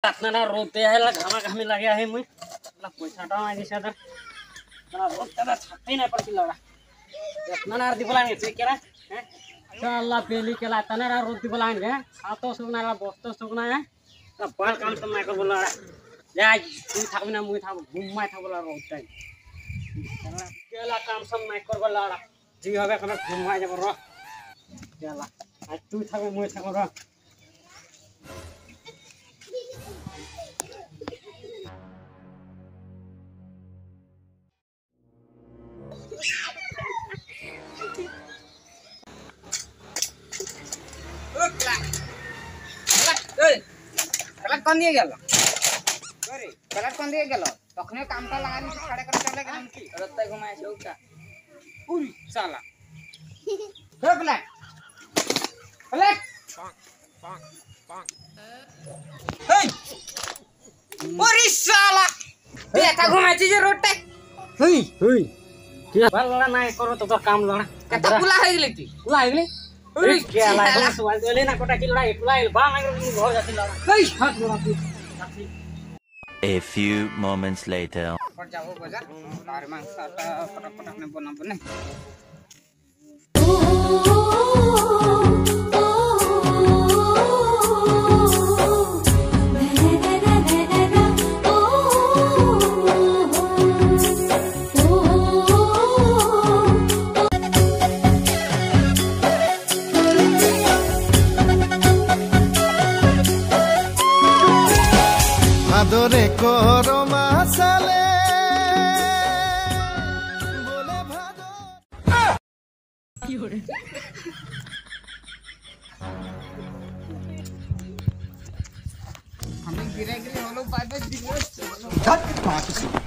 আপনারা রোদে আইলা ঘামাঘামি লাগে আহে মুই পয়সাটা মাগিছে তার রোদটা ছাড়তেই না পারছিল ওরা আপনারা আর দিবলা নিছে কেরা হ্যাঁ আল্লাহ পেলি কেলা তানারা রোদ দিবলা আনবে ছাতো শুকনা বস্ত শুকনা বাল কাম তো নাই করবো ওরা যাই তুই থাকবি না মুই থাকবো ঘুমাই থাকবো রোদটাই কেলা কাম সব নাই করবো ওরা জি হবে এখন ঘুমাই যাবো র কেলা আর তুই থাকবি মুই থাকবো র कलर कौन दिए गेल अरे कलर कौन दिए गेल तखने कामटा लगानी साढ़े कर चले गेल की रत्ता घुमाए छौका उरी साला हो ब्लैक ब्लैक हे ओरी साला देखा घुमाए छी जे रोटे हुई हुई क्या लड़ा ना करो तो काम लड़ा कता पुला है गेली ती पुला है गेली अरे क्या लाइक सवाल देले ना कोटा की लड़ाई पुलाई बा मांग हो जाती लड़ा कई हाथ लड़ा तू A few moments later. पर जाओ बाजार और मांस आटा फटाफट में बना बने আদরে করো মাসালে বলে ভাদো কি হরে हमें गिरे गिरे हम लोग बाय बाय दिल्ली